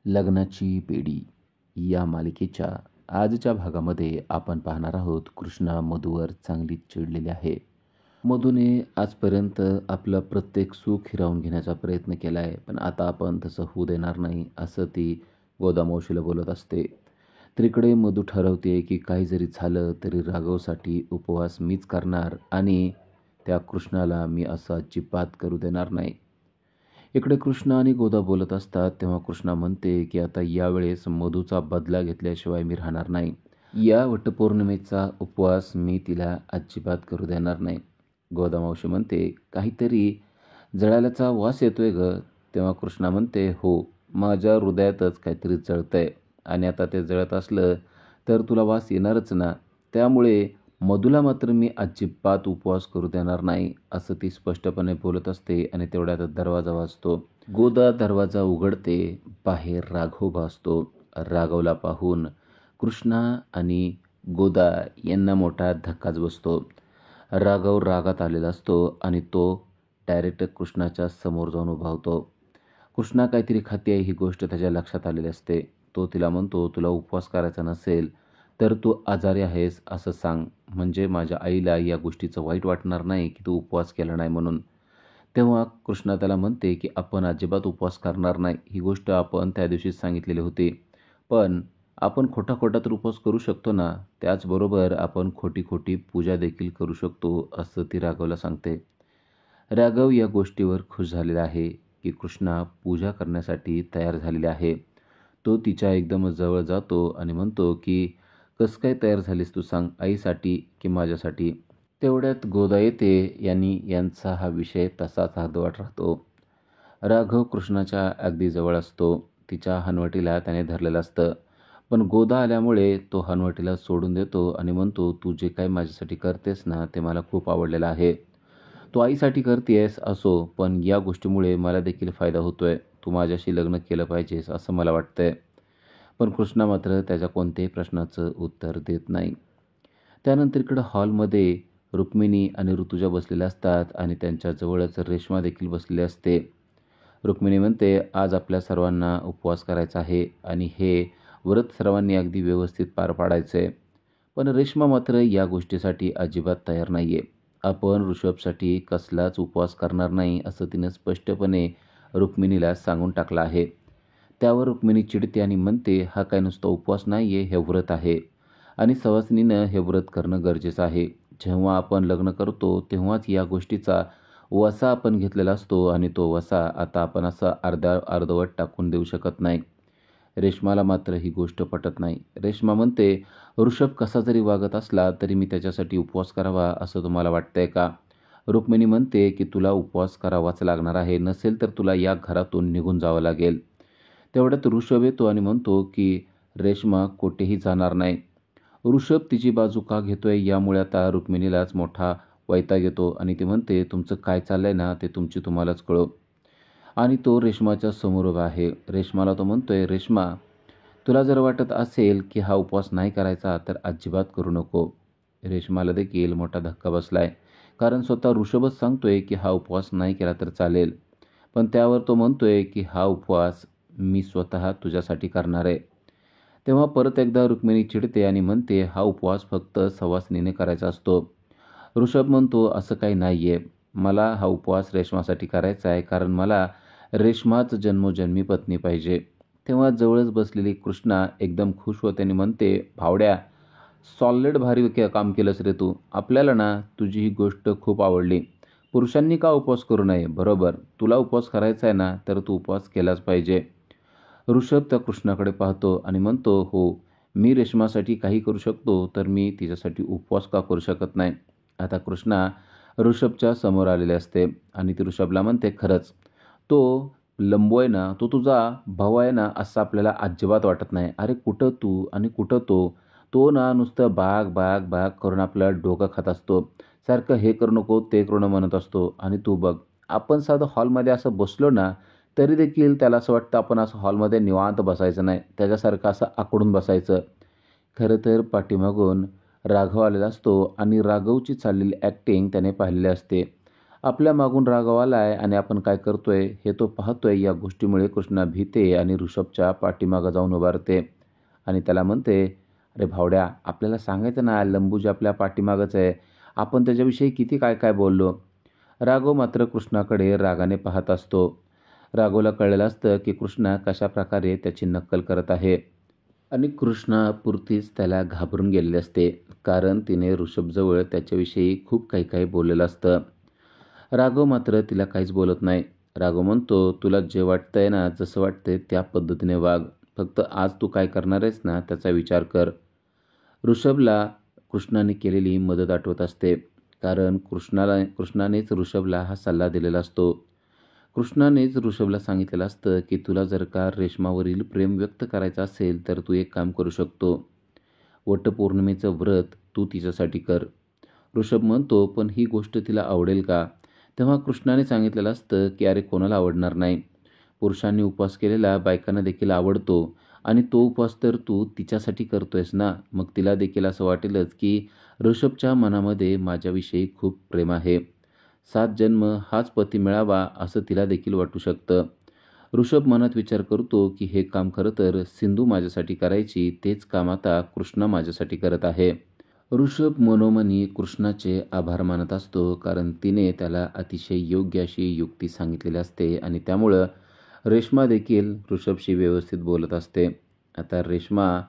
लग्नाची बेडी या मालिकेच्या आजच्या भागामध्ये आपण पाहणार आहोत. कृष्णा मधूवर चांगलीच चिडलेली आहे. मधूने आजपर्यंत आपलं प्रत्येक सुख हिरावून घेण्याचा प्रयत्न केला आहे, पण आता आपण तसं होऊ देणार नाही असं ती गोदामावशीला बोलत असते. तर इकडे मधू ठरवते की काही जरी झालं तरी राघवसाठी उपवास मीच करणार आणि त्या कृष्णाला मी असं अजिबात करू देणार नाही. इकडे कृष्णा आणि गोदा बोलत असतात तेव्हा कृष्णा म्हणते की आता यावेळेस मधूचा बदला घेतल्याशिवाय मी राहणार नाही. या वटपौर्णिमेचा उपवास मी तिला अजिबात करू देणार नाही. गोदा मावशी म्हणते, काहीतरी जळाल्याचा वास येतोय ग. तेव्हा कृष्णा म्हणते, हो, माझ्या हृदयातच काहीतरी जळतंय आणि आता ते जळत असलं तर तुला वास येणारच ना. त्यामुळे मधूला मात्र मी अजिबात उपवास करू देणार नाही असं ती स्पष्टपणे बोलत असते आणि तेवढ्यात दरवाजा वाजतो. गोदा दरवाजा उघडते. बाहेर राघव असतो. राघवला पाहून कृष्णा आणि गोदा यांना मोठा धक्काच बसतो. राघव रागात आलेला असतो आणि तो डायरेक्ट कृष्णाच्या समोर जाऊन उभा होतो. कृष्णा काहीतरी खाते ही गोष्ट त्याच्या लक्षात आलेली असते. तो तिला म्हणतो, तुला उपवास करायचा नसेल तर तू आजारी आहेस असं सांग, म्हणजे माझ्या आईला या गोष्टीचं वाईट वाटणार नाही की तू उपवास केला नाही म्हणून. तेव्हा कृष्णा त्याला म्हणते की आपण अजिबात उपवास करणार नाही, ही गोष्ट आपण त्या दिवशीच सांगितलेली होती. पण आपण खोटा खोटा तर उपवास करू शकतो ना. त्याचबरोबर आपण खोटी खोटी पूजा देखील करू शकतो असं ती राघवला सांगते. राघव या गोष्टीवर खुश झालेला आहे की कृष्णा पूजा करण्यासाठी तयार झालेले आहे. तो तिच्या एकदम जवळ जातो आणि म्हणतो की कसं काय तयार झालीस तू, सांग, आईसाठी की माझ्यासाठी. तेवढ्यात गोदा येते यांनी यांचा हा विषय तसाच अर्धवट राहतो. राघव कृष्णाच्या अगदी जवळ असतो. तिच्या हनवटीला त्याने धरलेलं असतं. पण गोदा आल्यामुळे तो हनवटीला सोडून देतो आणि म्हणतो, तू जे काही माझ्यासाठी करतेस ना ते मला खूप आवडलेलं आहे. तू आईसाठी करतेस असो, पण या गोष्टीमुळे मला देखील फायदा होतोय. तू माझ्याशी लग्न केलं पाहिजेस असं मला वाटतंय. पण कृष्णा मात्र त्याच्या कोणत्याही प्रश्नाचं उत्तर देत नाही. त्यानंतर इकडं हॉलमध्ये रुक्मिणी आणि ऋतुजा बसलेल्या असतात आणि त्यांच्याजवळच रेश्मा देखील बसलेली असते. रुक्मिणी म्हणते, आज आपल्या सर्वांना उपवास करायचा आहे आणि हे व्रत सर्वांनी अगदी व्यवस्थित पार पाडायचं आहे. पण रेश्मा मात्र या गोष्टीसाठी अजिबात तयार नाही आहे. आपण ऋषभसाठी कसलाच उपवास करणार नाही असं तिनं स्पष्टपणे रुक्मिणीला सांगून टाकलं आहे. त्यावर रुक्मिणी चिडते आणि म्हणते, हा काय नुसता उपवास नाही आहे, हे व्रत आहे आणि सवासनीनं हे व्रत करणं गरजेचं आहे. जेव्हा आपण लग्न करतो तेव्हाच या गोष्टीचा वसा आपण घेतलेला असतो आणि तो वसा आता आपण असा अर्धवट टाकून देऊ शकत नाही. रेश्माला मात्र ही गोष्ट पटत नाही. रेश्मा म्हणते, ऋषभ कसा जरी वागत असला तरी मी त्याच्यासाठी उपवास करावा असं तुम्हाला वाटतंय का? रुक्मिणी म्हणते की तुला उपवास करावाच लागणार आहे, नसेल तर तुला या घरातून निघून जावं लागेल. तेवढ्यात ऋषभ येतो आणि म्हणतो की रेश्मा कोठेही जाणार नाही. ऋषभ तिची बाजू का घेतोय यामुळे आता रुक्मिणीलाच मोठा वैताग येतो आणि ती म्हणते, तुमचं काय चाललंय ना ते तुमची तुम्हालाच कळो. आणि तो रेश्माच्या समोर उभा आहे. रेश्माला तो म्हणतोय, रेश्मा, तुला जर वाटत असेल की हा उपवास नाही करायचा तर अजिबात करू नको. रेश्माला देखील मोठा धक्का बसलाय, कारण स्वतः ऋषभच सांगतोय की हा उपवास नाही केला तर चालेल. पण त्यावर तो म्हणतोय की हा उपवास मी स्वतः तुझ्यासाठी करणार आहे. तेव्हा परत एकदा रुक्मिणी चिडते आणि म्हणते, हा उपवास फक्त सवासनीने करायचा असतो. ऋषभ म्हणतो, असं काही नाही आहे. मला हा उपवास रेश्मासाठी करायचा आहे, कारण मला रेश्माच जन्मोजन्मी पत्नी पाहिजे. तेव्हा जवळच बसलेली कृष्णा एकदम खुश होते आणि म्हणते, भावड्या, सॉलिड भारी काम केलंस रे तू. आपल्याला ना तुझी ही गोष्ट खूप आवडली. पुरुषांनी का उपवास करू नये? बरोबर, तुला उपवास करायचा आहे ना तर तू उपवास केलाच पाहिजे. ऋषभ त्या कृष्णाकडे पाहतो आणि म्हणतो, हो, मी रेश्मासाठी काही करू शकतो तर मी तिच्यासाठी उपवास का करू शकत नाही. आता कृष्णा ऋषभच्या समोर आलेले असते आणि ती ऋषभला म्हणते, खरंच तो लंबू आहे ना, तो तुझा भाऊ आहे ना असं आपल्याला अजिबात वाटत नाही. अरे कुठं तू आणि कुठं तो. तो ना नुसतं बाग बाग बाग करून आपलं डोकं खात असतो. सारखं हे करू नको ते करू म्हणत असतो. आणि तू बघ, आपण साधं हॉलमध्ये असं बसलो ना तरी देखील त्याला असं वाटतं आपण असं हॉलमध्ये निवांत बसायचं नाही, त्याच्यासारखं असं आकडून बसायचं. खरं तर पाठीमागून राघव आलेला असतो आणि राघवची चाललेली ॲक्टिंग त्याने पाहिलेली असते. आपल्या मागून राघव आलाय आणि आपण काय करतोय हे तो पाहतोय. या गोष्टीमुळे कृष्णा भीते आणि ऋषभच्या पाठीमागं जाऊन उभारते आणि त्याला म्हणते, "अरे भावड्या, आपल्याला सांगायचं ना, लंबूजी आपल्या पाठीमागंच आहे. आपण त्याच्याविषयी किती काय काय बोललो." राघव मात्र कृष्णाकडे रागाने पाहत असतो. राघवला कळलेलं असतं की कृष्णा कशाप्रकारे त्याची नक्कल करत आहे आणि कृष्णा पुरतीच त्याला घाबरून गेलेली असते, कारण तिने ऋषभजवळ त्याच्याविषयी खूप काही काही बोललेलं असतं. राघव मात्र तिला काहीच बोलत नाही. राघव म्हणतो, "तुला जे वाटतंय ना, जसं वाटतंय त्या पद्धतीने वाग. फक्त आज तू काय करणार आहेस ना, त्याचा विचार कर." ऋषभला कृष्णाने केलेली मदत आठवत असते, कारण कृष्णानेच ऋषभला हा सल्ला दिलेला असतो. कृष्णानेच ऋषभला सांगितलेलं असतं की तुला जर का रेश्मावरील प्रेम व्यक्त करायचं असेल तर तू एक काम करू शकतो. वटपौर्णिमेचं व्रत तू तिच्यासाठी कर. ऋषभ म्हणतो, "पण ही गोष्ट तिला आवडेल का?" तेव्हा कृष्णाने सांगितलेलं असतं की अरे कोणाला आवडणार नाही. पुरुषांनी उपवास केलेला बायकांना देखील आवडतो आणि तो उपवास तर तू तिच्यासाठी करतोयस ना, मग तिला देखील असं वाटेलच की ऋषभच्या मनामध्ये माझ्याविषयी खूप प्रेम आहे. 7 जन्म हाच पती मिळावा असं तिला देखील वाटू शकतं. ऋषभ मनात विचार करतो की हे काम खरं तर सिंधू माझ्यासाठी करायची, तेच काम आता कृष्णा माझ्यासाठी करत आहे. ऋषभ मनोमनी कृष्णाचे आभार मानत असतो, कारण तिने त्याला अतिशय योग्य अशी युक्ती सांगितलेली असते आणि त्यामुळं रेश्मा देखील ऋषभशी व्यवस्थित बोलत असते. आता रेश्मा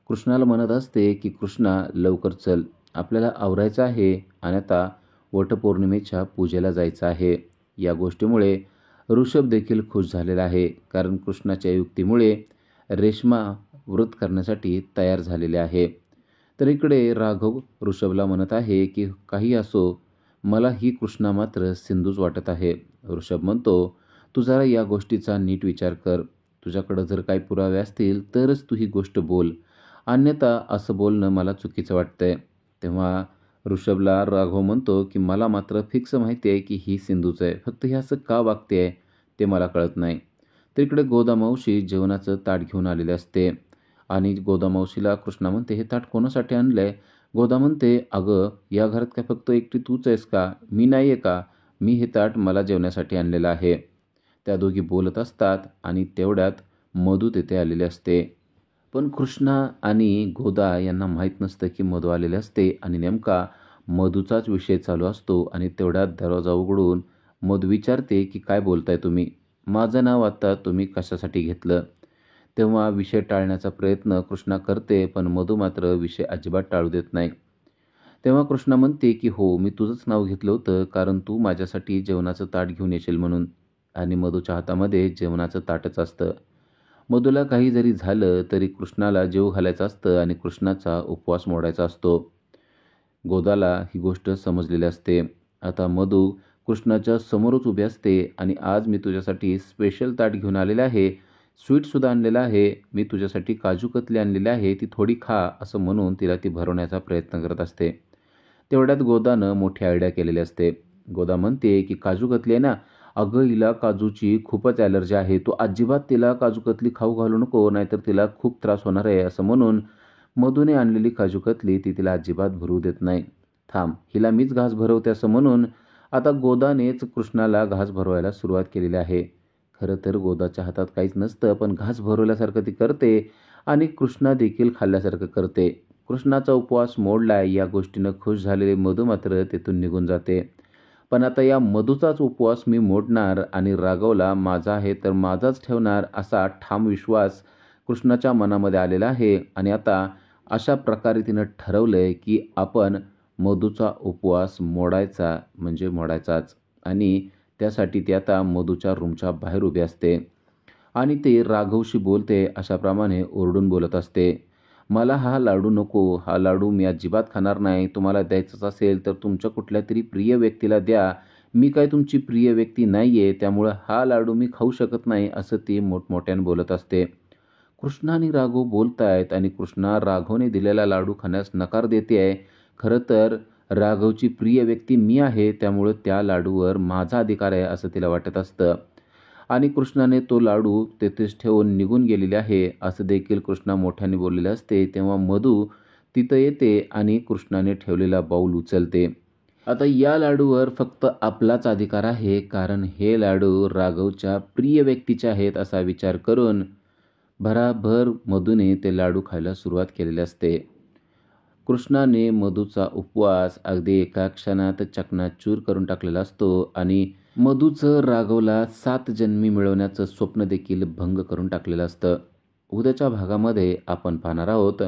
कृष्णाला म्हणत असते की कृष्णा लवकर चल, आपल्याला आवरायचं आहे आणि आता वटपौर्णिमेच्या पूजेला जायचं आहे. या गोष्टीमुळे ऋषभ देखील खुश झालेला आहे, कारण कृष्णाच्या युक्तीमुळे रेश्मा व्रत करण्यासाठी तयार झालेले आहे. तर इकडे राघव ऋषभला म्हणत आहे की काही असो, मला ही कृष्णा मात्र सिंधूच वाटत आहे. ऋषभ म्हणतो, "तू जरा या गोष्टीचा नीट विचार कर. तुझ्याकडं जर काही पुरावे असतील तरच तू ही गोष्ट बोल, अन्यथा असं बोलणं मला चुकीचं वाटतंय." तेव्हा ऋषभला राघव म्हणतो की मला मात्र फिक्स माहिती आहे की ही सिंधूच आहे, फक्त हे असं का वागते ते मला कळत नाही. तर इकडे गोदा मावशी जेवणाचं ताट घेऊन आलेले असते आणि गोदा मावशीला कृष्णा म्हणते, "हे ताट कोणासाठी आणलंय?" गोदा म्हणते, "अगं, या घरात काय फक्त एकटी तूच आहेस का? मी नाही आहे का? मी हे ताट मला जेवण्यासाठी आणलेलं आहे." त्या दोघी बोलत असतात आणि तेवढ्यात मधू तिथे आलेले असते. पण कृष्णा आणि गोदा यांना माहीत नसतं की मधू आलेले असते आणि नेमका मधूचाच विषय चालू असतो आणि तेवढ्यात दरवाजा उघडून मधू विचारते की "काय बोलताय तुम्ही? माझं नाव आता तुम्ही कशासाठी घेतलं?" तेव्हा विषय टाळण्याचा प्रयत्न कृष्णा करते, पण मधू मात्र विषय अजिबात टाळू देत नाही. तेव्हा कृष्णा म्हणते की "हो, मी तुझंच नाव घेतलं होतं, कारण तू माझ्यासाठी जेवणाचं ताट घेऊन येशील म्हणून." आणि मधूच्या हातामध्ये जेवणाचं ताटच असतं. मधूला काही जरी झालं तरी कृष्णाला जेवू घालायचं असतं आणि कृष्णाचा उपवास मोडायचा असतो. गोदाला ही गोष्ट समजलेली असते. आता मधू कृष्णाच्या समोरच उभी असते आणि "आज मी तुझ्यासाठी स्पेशल ताट घेऊन आलेले आहे. स्वीटसुद्धा आणलेलं आहे. मी तुझ्यासाठी काजू कतली आणलेली आहे. ती थोडी खा," असं म्हणून तिला ती भरवण्याचा प्रयत्न करत असते. तेवढ्यात गोदानं मोठी आयडिया केलेली असते. गोदा म्हणते की "काजू कतली आहे ना? अगं, हिला काजूची खूपच ॲलर्जी आहे. तू अजिबात तिला काजू कतली खाऊ घालू नको, नाहीतर तिला खूप त्रास होणार आहे." असं म्हणून मधूने आणलेली काजू कतली ती तिला अजिबात भरवू देत नाही. "थांब, हिला मीच घास भरवते," असं म्हणून आता गोदानेच कृष्णाला घास भरवायला सुरुवात केलेली आहे. खरं तर गोदाच्या हातात काहीच नसतं, पण घास भरवल्यासारखं ती करते आणि कृष्णा देखील खाल्ल्यासारखं करते. कृष्णाचा उपवास मोडलाय या गोष्टीनं खुश झालेले मधू मात्र तेथून निघून जाते. पण आता या मधूचाच उपवास मी मोडणार आणि राघवला माझा आहे तर माझाच ठेवणार असा ठाम विश्वास कृष्णाच्या मनामध्ये आलेला आहे आणि आता अशा प्रकारे तिनं ठरवलंय की आपण मधूचा उपवास मोडायचा म्हणजे मोडायचाच. आणि त्यासाठी ती आता मधूच्या रूमच्या बाहेर उभी असते आणि ते राघवशी बोलते अशाप्रमाणे ओरडून बोलत असते. "मला हा लाडू नको, हा लाडू मी अजिबात खाणार नाही. तुम्हाला द्यायचाच असेल तर तुमच्या कुठल्यातरी प्रिय व्यक्तीला द्या. मी काय तुमची प्रिय व्यक्ती नाही आहे, त्यामुळं हा लाडू मी खाऊ शकत नाही," असं ती मोठमोठ्याने बोलत असते. कृष्णा आणि राघव बोलतायत आणि कृष्णा राघवने दिलेला लाडू खाण्यास नकार देते आहे. खरं तर राघवची प्रिय व्यक्ती मी आहे, त्यामुळं त्या लाडूवर माझा अधिकार आहे असं तिला वाटत असतं. आणि कृष्णाने तो लाडू तेथेच ठेवून निघून गेलेले आहे असं देखील कृष्णा मोठ्याने बोललेले असते. तेव्हा मधू तिथं येते आणि कृष्णाने ठेवलेला बाऊल उचलते. आता या लाडूवर फक्त आपलाच अधिकार आहे, कारण हे लाडू राघवच्या प्रिय व्यक्तीचे आहेत असा विचार करून भराभर मधूने ते लाडू खायला सुरुवात केलेली असते. कृष्णाने मधूचा उपवास अगदी एका क्षणात चकनाचूर करून टाकलेला असतो आणि मधूचं राघवला 7 जन्मी मिळवण्याचं स्वप्न देखील भंग करून टाकलेलं असतं. उद्याच्या भागामध्ये आपण पाहणार आहोत,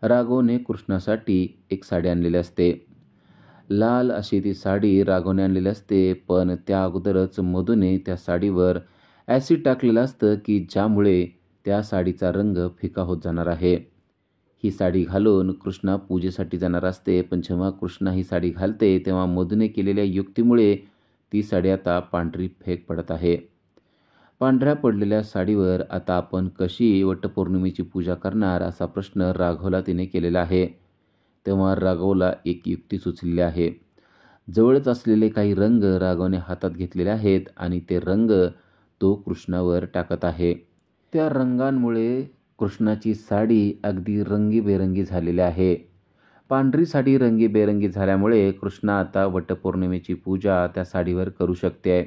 राघवने कृष्णासाठी एक साडी आणलेली असते. लाल अशी ती साडी राघवने आणलेली असते, पण त्या अगोदरच मधूने त्या साडीवर ॲसिड टाकलेलं असतं, की ज्यामुळे त्या साडीचा रंग फिका होत जाणार आहे. ही साडी घालून कृष्णा पूजेसाठी जाणार असते, पण जेव्हा कृष्णा ही साडी घालते, तेव्हा मधूने केलेल्या युक्तीमुळे ती साडी आता पांढरी फेक पडत आहे. पांढऱ्या पडलेल्या साडीवर आता आपण कशी वटपौर्णिमेची पूजा करणार असा प्रश्न राघवला तिने केलेला आहे. तेव्हा राघवला एक युक्ती सुचलेली आहे. जवळच असलेले काही रंग राघवने हातात घेतलेले आहेत आणि ते रंग तो कृष्णावर टाकत आहे. त्या रंगांमुळे कृष्णाची साडी अगदी रंगीबेरंगी झालेली आहे. पांढरी साडी रंगीबेरंगी झाल्यामुळे कृष्णा आता वटपौर्णिमेची पूजा त्या साडीवर करू शकते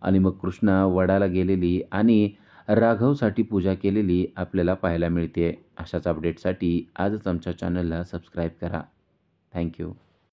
आणि मग कृष्णा वडाला गेलेली आणि राघवसाठी पूजा केलेली आपल्याला पाहायला मिळते. अशाच अपडेटसाठी आजच आमच्या चॅनलला सबस्क्राईब करा. थँक्यू.